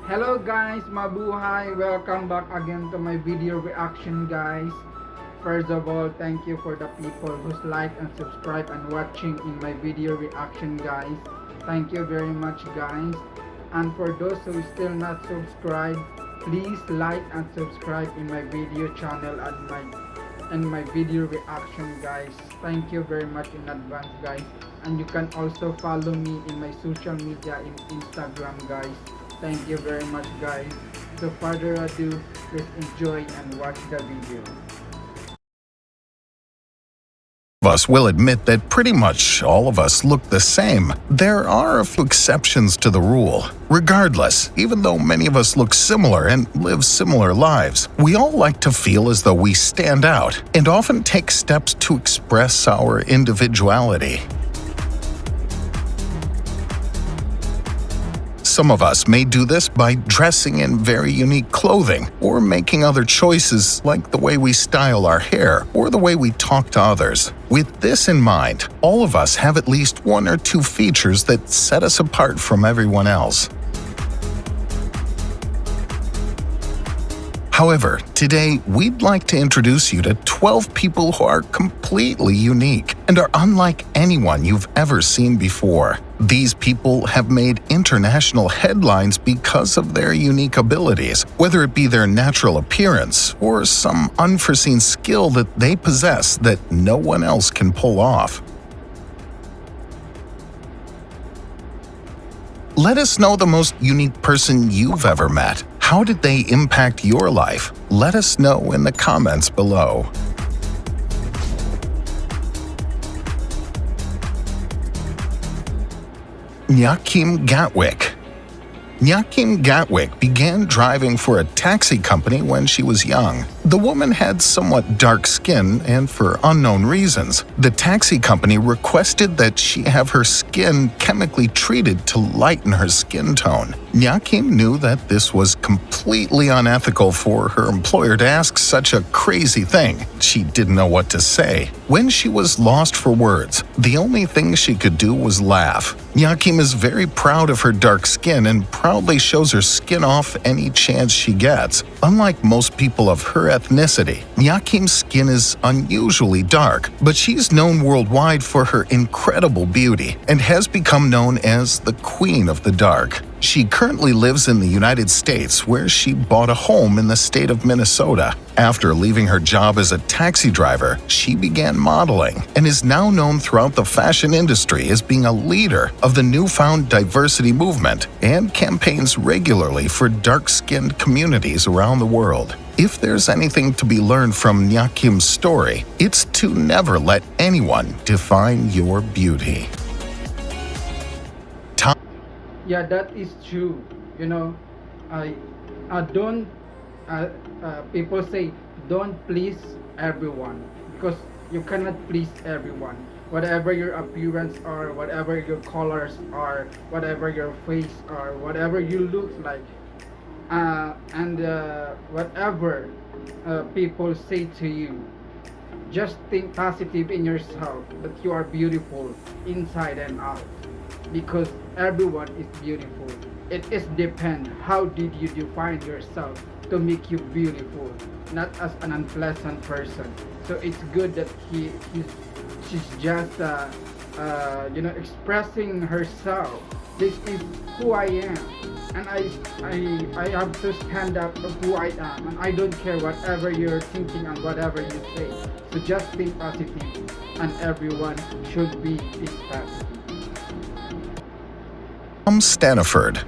Hello guys, mabuhay! Welcome back again to my video reaction guys. First of all, thank you for the people who's like and subscribe and watching in my video reaction guys. Thank you very much guys. And for those who still not subscribed, please like and subscribe in my video channel and my video reaction guys. Thank you very much in advance guys. And you can also follow me in my social media in Instagram guys. Thank you very much guys. So further ado, let's enjoy and watch the video. Us will admit that pretty much all of us look the same. There are a few exceptions to the rule. Regardless, even though many of us look similar and live similar lives, we all like to feel as though we stand out and often take steps to express our individuality. Some of us may do this by dressing in very unique clothing or making other choices like the way we style our hair or the way we talk to others. With this in mind, all of us have at least one or two features that set us apart from everyone else. However, today we'd like to introduce you to 12 people who are completely unique and are unlike anyone you've ever seen before. These people have made international headlines because of their unique abilities, whether it be their natural appearance or some unforeseen skill that they possess that no one else can pull off. Let us know the most unique person you've ever met. How did they impact your life? Let us know in the comments below. Nyakim Gatwick. Nyakim Gatwick began driving for a taxi company when she was young. The woman had somewhat dark skin, and for unknown reasons, the taxi company requested that she have her skin chemically treated to lighten her skin tone. Nyakim knew that this was completely unethical for her employer to ask such a crazy thing. She didn't know what to say. When she was lost for words, the only thing she could do was laugh. Nyakim is very proud of her dark skin and proudly shows her skin off any chance she gets. Unlike most people of her ethnicity, Nyakim's skin is unusually dark, but she's known worldwide for her incredible beauty and has become known as the Queen of the Dark. She currently lives in the United States, where she bought a home in the state of Minnesota. After leaving her job as a taxi driver, she began modeling and is now known throughout the fashion industry as being a leader of the newfound diversity movement and campaigns regularly for dark-skinned communities around the world. If there's anything to be learned from Nyakim's story, it's to never let anyone define your beauty. Yeah, that is true. You know, I don't. People say don't please everyone because you cannot please everyone. Whatever your appearance are, whatever your colors are, whatever your face are, whatever you look like, and whatever people say to you, just think positive in yourself that you are beautiful inside and out, because everyone is beautiful. It is depend how did you define yourself to make you beautiful, not as an unpleasant person. So it's good that she's just expressing herself. This is who I am, and I have to stand up of who I am, and I don't care whatever you're thinking and whatever you say. So just think positive, and everyone should be think positive. Tom Staniford.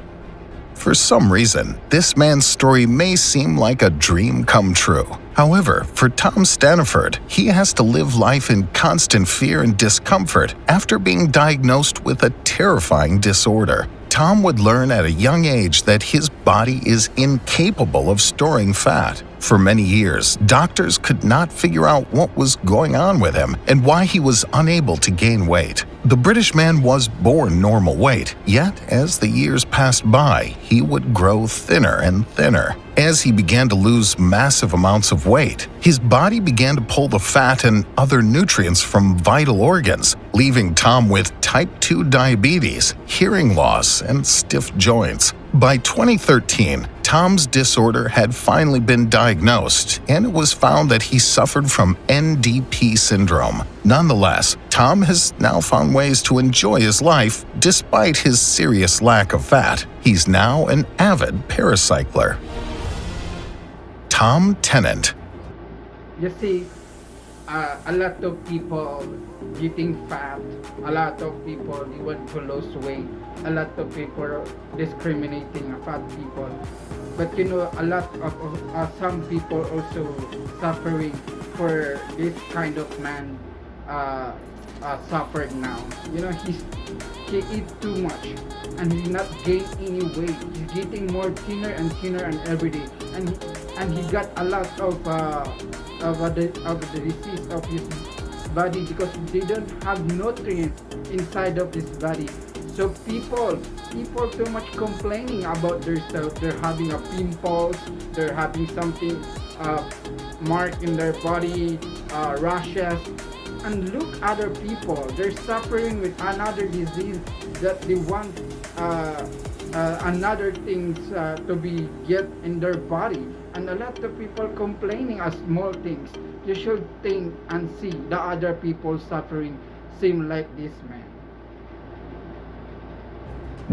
For some reason, this man's story may seem like a dream come true. However, for Tom Staniford, he has to live life in constant fear and discomfort after being diagnosed with a terrifying disorder. Tom would learn at a young age that his body is incapable of storing fat. For many years, doctors could not figure out what was going on with him and why he was unable to gain weight. The British man was born normal weight, yet as the years passed by, he would grow thinner and thinner. As he began to lose massive amounts of weight, his body began to pull the fat and other nutrients from vital organs, leaving Tom with type 2 diabetes, hearing loss, and stiff joints. By 2013, Tom's disorder had finally been diagnosed, and it was found that he suffered from NDP syndrome. Nonetheless, Tom has now found ways to enjoy his life despite his serious lack of fat. He's now an avid paracycler. Tom Tennant. You see, a lot of people getting fat, a lot of people they want to lose weight, a lot of people are discriminating fat people. But you know, a lot of some people also suffering for this kind of man suffered now. You know, he eat too much and he's not gain any weight. He's getting more thinner and every day. And he got a lot of the disease of his body because they don't have nutrients inside of his body. So people too much complaining about themselves. They're having a pimples, they're having something mark in their body, rashes. And look, other people, they're suffering with another disease that they want another things to be get in their body. And a lot of people complaining as small things. You should think and see the other people suffering same like this man.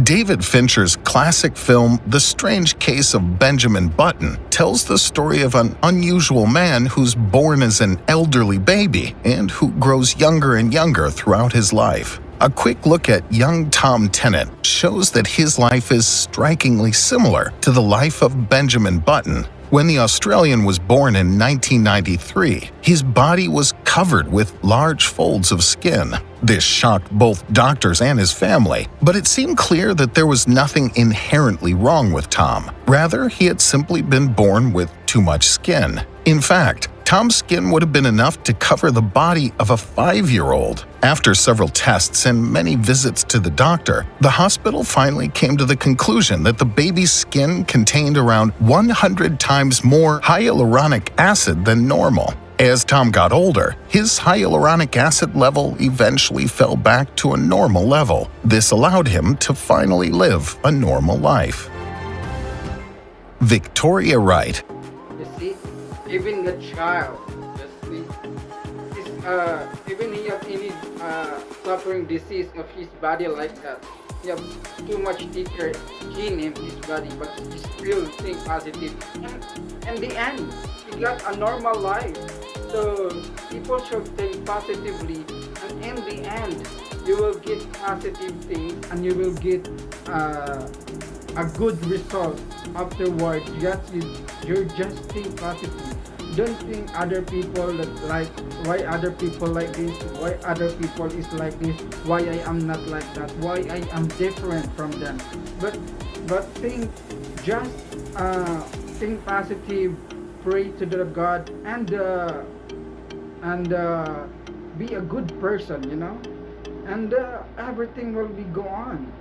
David Fincher's classic film, The Strange Case of Benjamin Button, tells the story of an unusual man who's born as an elderly baby and who grows younger and younger throughout his life. A quick look at young Tom Tennant shows that his life is strikingly similar to the life of Benjamin Button. When the Australian was born in 1993, his body was covered with large folds of skin. This shocked both doctors and his family, but it seemed clear that there was nothing inherently wrong with Tom. Rather, he had simply been born with too much skin. In fact, Tom's skin would have been enough to cover the body of a 5-year-old. After several tests and many visits to the doctor, the hospital finally came to the conclusion that the baby's skin contained around 100 times more hyaluronic acid than normal. As Tom got older, his hyaluronic acid level eventually fell back to a normal level. This allowed him to finally live a normal life. Victoria Wright. You see, even the child, you see, even he have any suffering disease of his body like that. He have too much thicker skin in his body, but he still think positive. And in the end, he got a normal life. So people should think positively, and in the end, you will get positive things, and you will get a good result afterwards. You just think positive. Don't think other people like why other people like this, why other people is like this, why I am not like that, why I am different from them. But think just think positive, pray to the God, and be a good person, you know, and everything will be go on.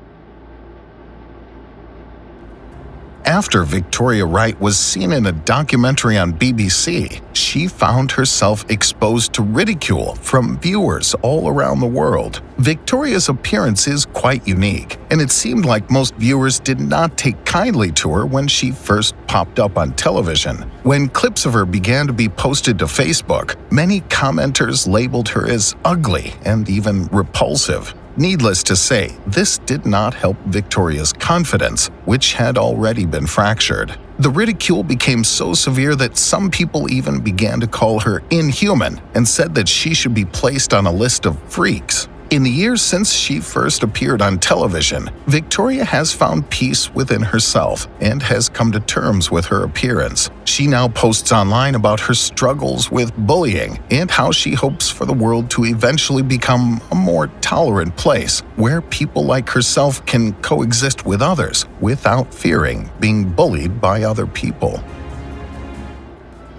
After Victoria Wright was seen in a documentary on BBC, she found herself exposed to ridicule from viewers all around the world. Victoria's appearance is quite unique, and it seemed like most viewers did not take kindly to her when she first popped up on television. When clips of her began to be posted to Facebook, many commenters labeled her as ugly and even repulsive. Needless to say, this did not help Victoria's confidence, which had already been fractured. The ridicule became so severe that some people even began to call her inhuman and said that she should be placed on a list of freaks. In the years since she first appeared on television, Victoria has found peace within herself and has come to terms with her appearance. She now posts online about her struggles with bullying and how she hopes for the world to eventually become a more tolerant place where people like herself can coexist with others without fearing being bullied by other people.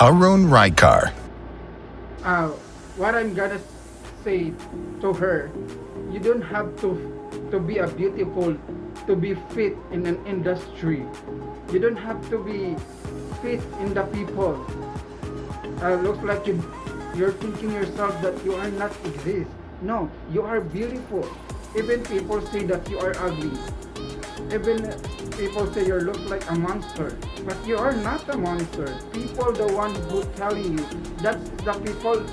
Arun Raikar. What I'm gonna say to her, you don't have to be a beautiful to be fit in an industry. You don't have to be fit in the people. Looks like you're thinking yourself that you are not exist. No, you are beautiful. Even people say that you are ugly. Even people say you look like a monster, but you are not a monster. People, the one who telling you, that's the people.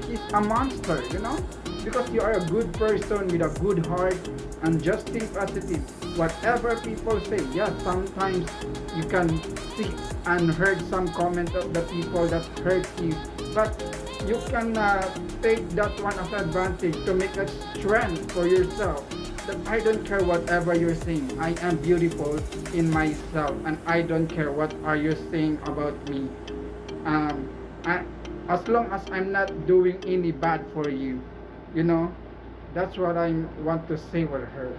He's a monster, you know, because you are a good person with a good heart and just think positive. Whatever people say, yes, sometimes you can see and heard some comment of the people that hurt you, but you can take that one as advantage to make a strength for yourself. That I don't care whatever you're saying. I am beautiful in myself, and I don't care what are you saying about me. Um, I, as long as I'm not doing any bad for you, you know, that's what I want to say with her.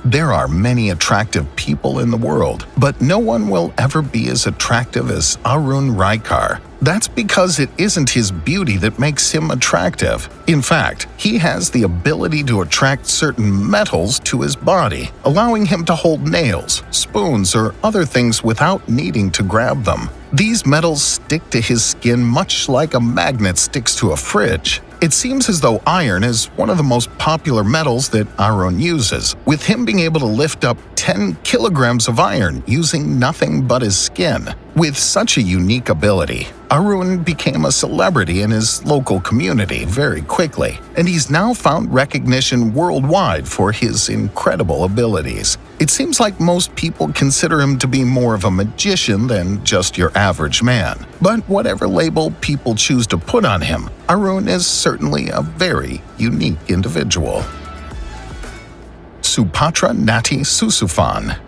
There are many attractive people in the world, but no one will ever be as attractive as Arun Raikar. That's because it isn't his beauty that makes him attractive. In fact, he has the ability to attract certain metals to his body, allowing him to hold nails, spoons, or other things without needing to grab them. These metals stick to his skin much like a magnet sticks to a fridge. It seems as though iron is one of the most popular metals that Arun uses, with him being able to lift up 10 kilograms of iron using nothing but his skin. With such a unique ability, Arun became a celebrity in his local community very quickly, and he's now found recognition worldwide for his incredible abilities. It seems like most people consider him to be more of a magician than just your average man. But whatever label people choose to put on him, Arun is certainly a very unique individual. Supatra Nati Susufan.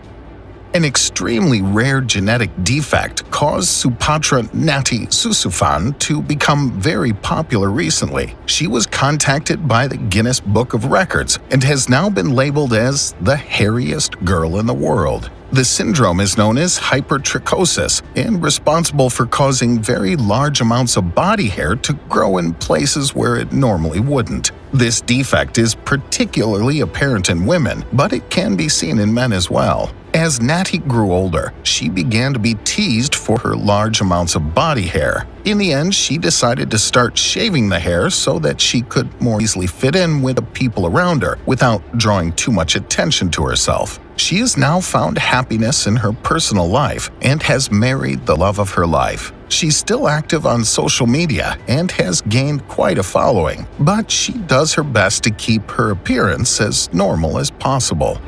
An extremely rare genetic defect caused Supatra Nati Susufan to become very popular recently. She was contacted by the Guinness Book of Records and has now been labeled as the hairiest girl in the world. The syndrome is known as hypertrichosis and responsible for causing very large amounts of body hair to grow in places where it normally wouldn't. This defect is particularly apparent in women, but it can be seen in men as well. As Natty grew older, she began to be teased for her large amounts of body hair. In the end, she decided to start shaving the hair so that she could more easily fit in with the people around her without drawing too much attention to herself. She has now found happiness in her personal life and has married the love of her life. She's still active on social media and has gained quite a following, but she does her best to keep her appearance as normal as possible.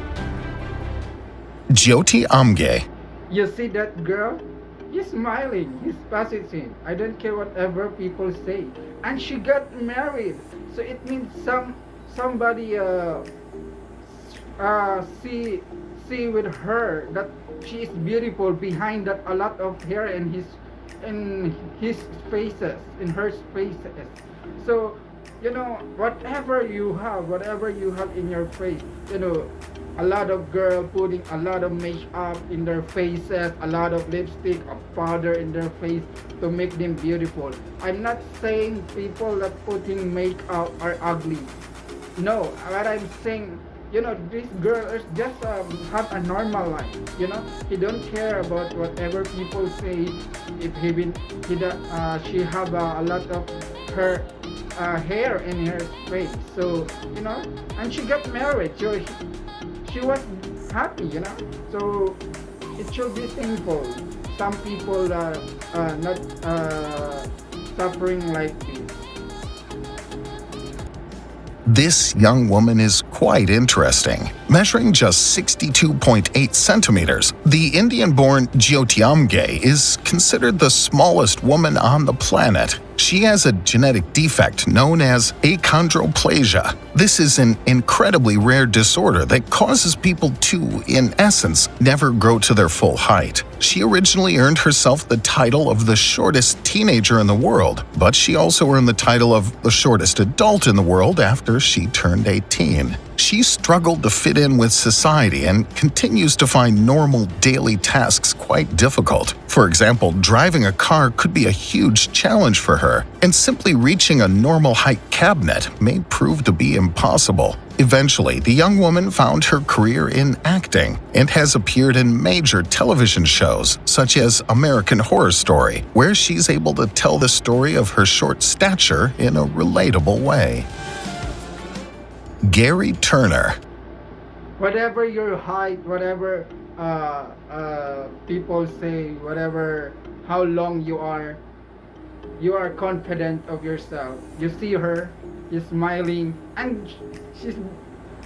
Jyoti Amge. You see that girl? He's smiling, he's positive. I don't care whatever people say. And she got married. So it means somebody see with her that she is beautiful behind that a lot of hair in his spaces, in her spaces. So, you know, whatever you have in your face, you know, a lot of girls putting a lot of makeup in their faces, a lot of lipstick, a powder in their face to make them beautiful. I'm not saying people that putting makeup are ugly. No, what I'm saying, you know, this girl is just have a normal life. You know, he don't care about whatever people say. If she have a lot of her hair in her face. So you know, and she got married. So she was happy. You know, so it should be thankful. Some people are not suffering like this. This young woman is quite interesting. Measuring just 62.8 centimeters, the Indian-born Jyoti Amge is considered the smallest woman on the planet. She has a genetic defect known as achondroplasia. This is an incredibly rare disorder that causes people to, in essence, never grow to their full height. She originally earned herself the title of the shortest teenager in the world, but she also earned the title of the shortest adult in the world after she turned 18. She struggled to fit in with society and continues to find normal daily tasks quite difficult. For example, driving a car could be a huge challenge for her, and simply reaching a normal height cabinet may prove to be impossible. Eventually, the young woman found her career in acting and has appeared in major television shows such as American Horror Story, where she's able to tell the story of her short stature in a relatable way. Gary Turner. whatever your height, whatever people say, whatever how long you are confident of yourself. You see her, she's smiling, and she's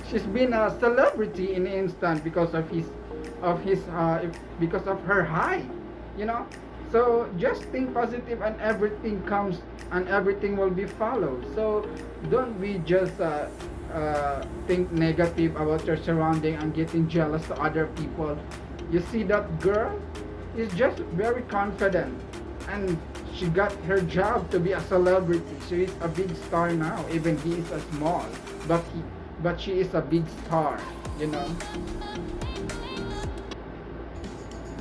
she's been a celebrity in an instant because of his because of her height, you know. So just think positive, and everything comes, and everything will be followed. So don't be just think negative about your surrounding and getting jealous to other people. You see that girl is just very confident, and she got her job to be a celebrity. She is a big star now. Even he is a small, but she is a big star. You know.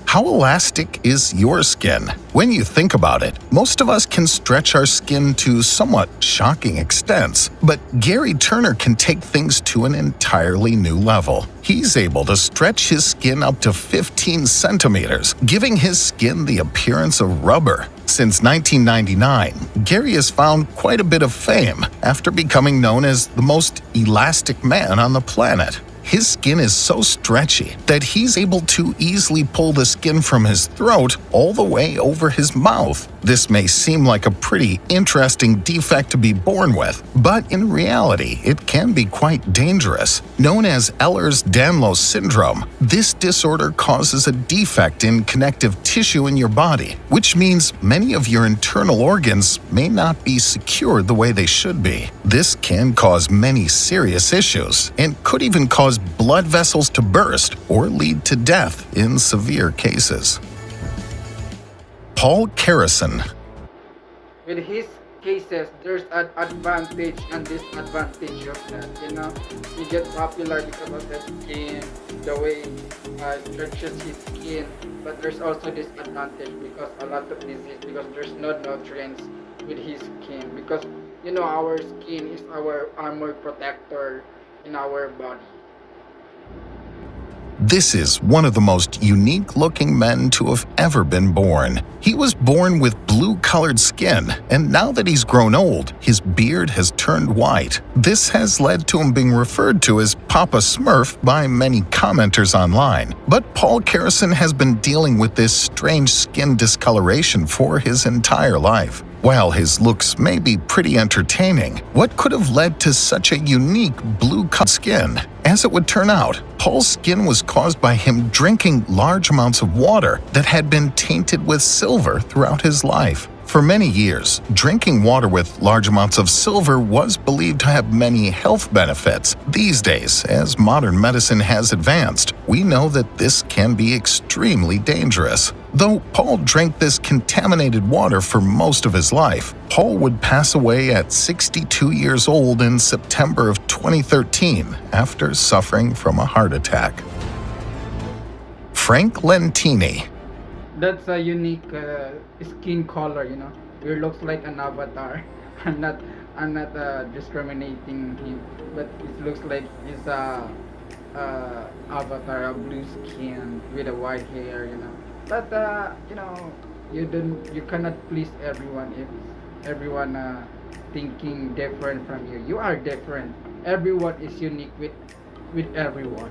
How elastic is your skin? When you think about it, most of us can stretch our skin to somewhat shocking extents, but Gary Turner can take things to an entirely new level. He's able to stretch his skin up to 15 centimeters, giving his skin the appearance of rubber. Since 1999, Gary has found quite a bit of fame after becoming known as the most elastic man on the planet. His skin is so stretchy that he's able to easily pull the skin from his throat all the way over his mouth. This may seem like a pretty interesting defect to be born with, but in reality, it can be quite dangerous. Known as Ehlers-Danlos syndrome, this disorder causes a defect in connective tissue in your body, which means many of your internal organs may not be secured the way they should be. This can cause many serious issues and could even cause blood vessels to burst or lead to death in severe cases. Paul Carrison. With his cases, there's an advantage and disadvantage of that. You know, he gets popular because of the skin, the way stretches his skin. But there's also disadvantage because a lot of disease, because there's no nutrients with his skin. Because you know, our skin is our armor protector in our body. This is one of the most unique-looking men to have ever been born. He was born with blue-colored skin, and now that he's grown old, his beard has turned white. This has led to him being referred to as Papa Smurf by many commenters online. But Paul Carrison has been dealing with this strange skin discoloration for his entire life. While his looks may be pretty entertaining, what could have led to such a unique blue-colored skin? As it would turn out, Paul's skin was caused by him drinking large amounts of water that had been tainted with silver throughout his life. For many years, drinking water with large amounts of silver was believed to have many health benefits. These days, as modern medicine has advanced, we know that this can be extremely dangerous. Though Paul drank this contaminated water for most of his life, Paul would pass away at 62 years old in September of 2013 after suffering from a heart attack. Frank Lentini. That's a unique skin color, you know. He looks like an avatar. I'm not discriminating him, but it looks like he's a avatar, a blue skin with a white hair, you know. But you know, you cannot please everyone if everyone thinking different from you. You are different. Everyone is unique with everyone.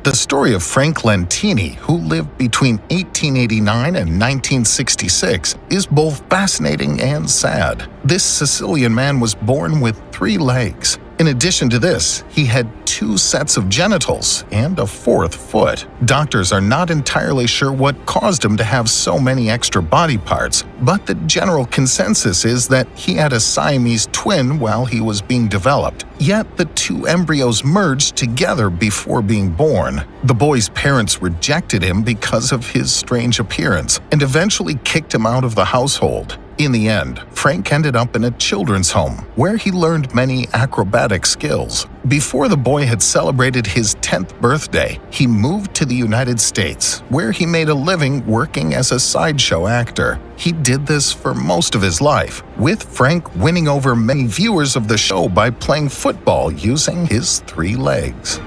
The story of Frank Lentini, who lived between 1889 and 1966, is both fascinating and sad. This Sicilian man was born with 3 legs. In addition to this, he had 2 sets of genitals and a 4th foot. Doctors are not entirely sure what caused him to have so many extra body parts, but the general consensus is that he had a Siamese twin while he was being developed. Yet the 2 embryos merged together before being born. The boy's parents rejected him because of his strange appearance and eventually kicked him out of the household. In the end, Frank ended up in a children's home where he learned many acrobatic skills. Before the boy had celebrated his 10th birthday, he moved to the United States, where he made a living working as a sideshow actor. He did this for most of his life, with Frank winning over many viewers of the show by playing football using his 3 legs.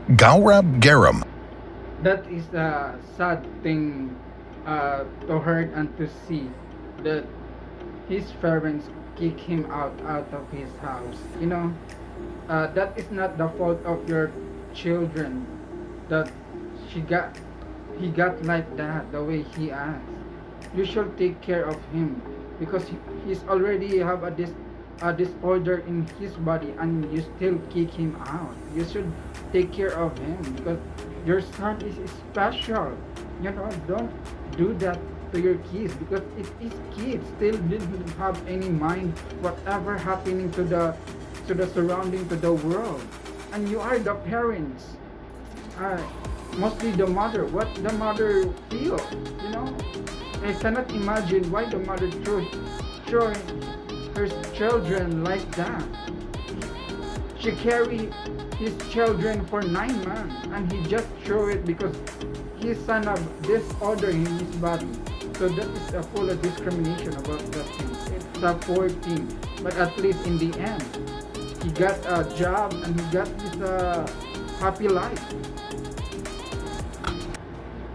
Gaurab Garam. That is a sad thing to hear and to see that his parents kick him out of his house. You know, that is not the fault of your children that she got he got like that the way he acts. You should take care of him because he's already have a disorder in his body and you still kick him out. You should take care of him because your son is special. You know, don't do that to your kids because it is kids still didn't have any mind whatever happening to the surrounding to the world, and you are the parents. uh, Mostly the mother, what the mother feel, you know. I cannot imagine why the mother throwing her children like that. She carry his children for 9 months and he just throw it because his son have disorder in his body. So that is a full of discrimination about that thing. It's a poor thing, but at least in the end he got a job and he got his happy life.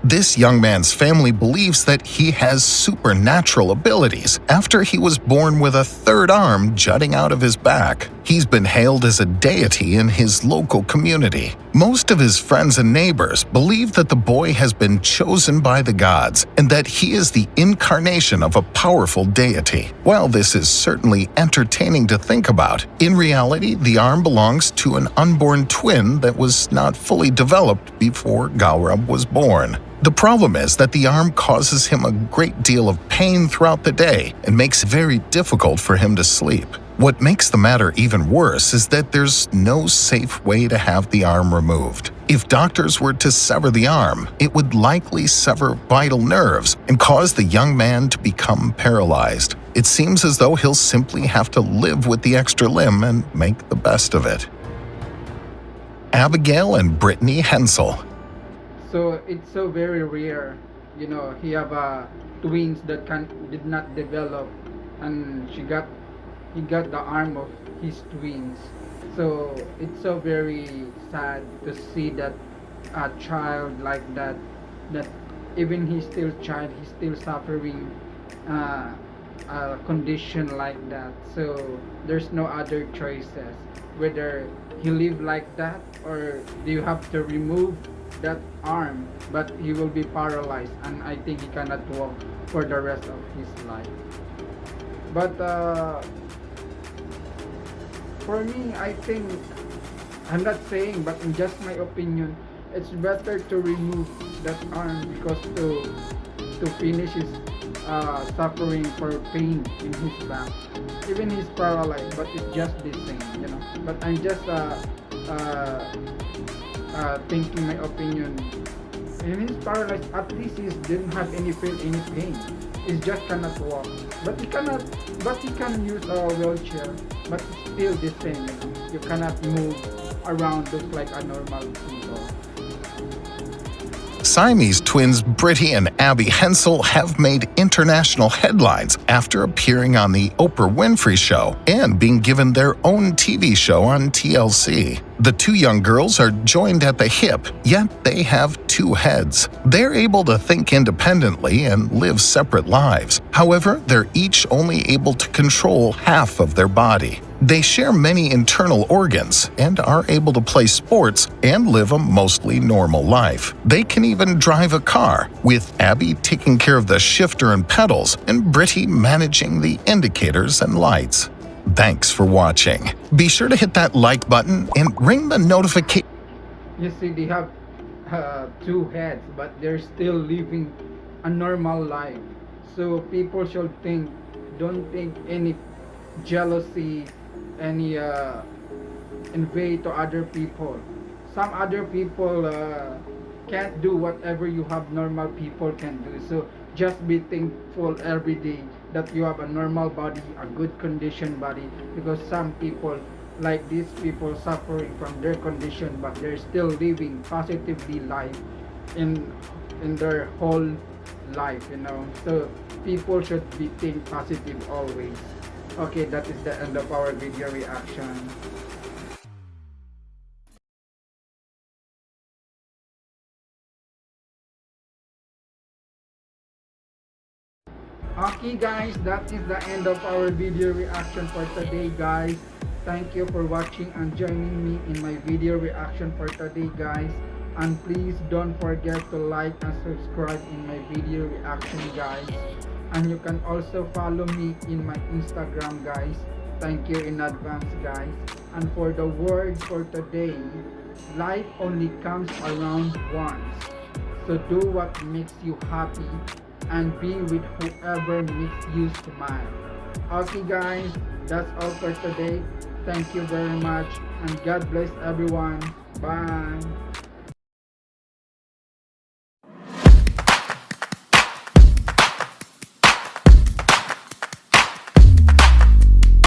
This young man's family believes that he has supernatural abilities after he was born with a third arm jutting out of his back. He's been hailed as a deity in his local community. Most of his friends and neighbors believe that the boy has been chosen by the gods and that he is the incarnation of a powerful deity. While this is certainly entertaining to think about, in reality, the arm belongs to an unborn twin that was not fully developed before Gaurav was born. The problem is that the arm causes him a great deal of pain throughout the day and makes it very difficult for him to sleep. What makes the matter even worse is that there's no safe way to have the arm removed. If doctors were to sever the arm, it would likely sever vital nerves and cause the young man to become paralyzed. It seems as though he'll simply have to live with the extra limb and make the best of it. Abigail and Brittany Hensel. So it's so very rare, you know. He have twins that did not develop, and he got the arm of his twins. So it's so very sad to see that a child like that, that even he's still child, he's still suffering uh, a condition like that. So there's no other choices whether he live like that or do you have to remove that arm, but he will be paralyzed and I think he cannot walk for the rest of his life. But for me, I think, I'm not saying, but in just my opinion, it's better to remove that arm because to finish his suffering for pain in his back. Even he's paralyzed, but it's just the same, you know. But I'm just thinking my opinion. When he's paralyzed, at least he didn't have any feel any pain. He just cannot walk. But he cannot. But he can use a wheelchair. But it's still the same. You know? You cannot move around just like a normal people. Siamese twins Brittany and Abby Hensel have made international headlines after appearing on The Oprah Winfrey Show and being given their own TV show on TLC. The two young girls are joined at the hip, yet they have two heads. They're able to think independently and live separate lives. However, they're each only able to control half of their body. They share many internal organs and are able to play sports and live a mostly normal life. They can even drive a car, with Abby taking care of the shifter and pedals and Brittany managing the indicators and lights. Thanks for watching. Be sure to hit that like button and ring the notification. You see, they have two heads, but they're still living a normal life. So people should think, don't think any jealousy, any invade to other people. Some other people can't do whatever you have normal people can do. So just be thankful every day that you have a normal body, a good condition body, because some people like these people suffering from their condition but they're still living positively life in their whole life, you know. So people should be think positive always. Okay, that is the end of our video reaction. Okay guys, that is the end of our video reaction for today guys. Thank you for watching and joining me in my video reaction for today, guys. And please don't forget to like and subscribe in my video reaction, guys. And you can also follow me in my Instagram, guys. Thank you in advance, guys. And for the word for today, life only comes around once. So do what makes you happy and be with whoever makes you smile. Okay, guys, that's all for today. Thank you very much and God bless everyone. Bye.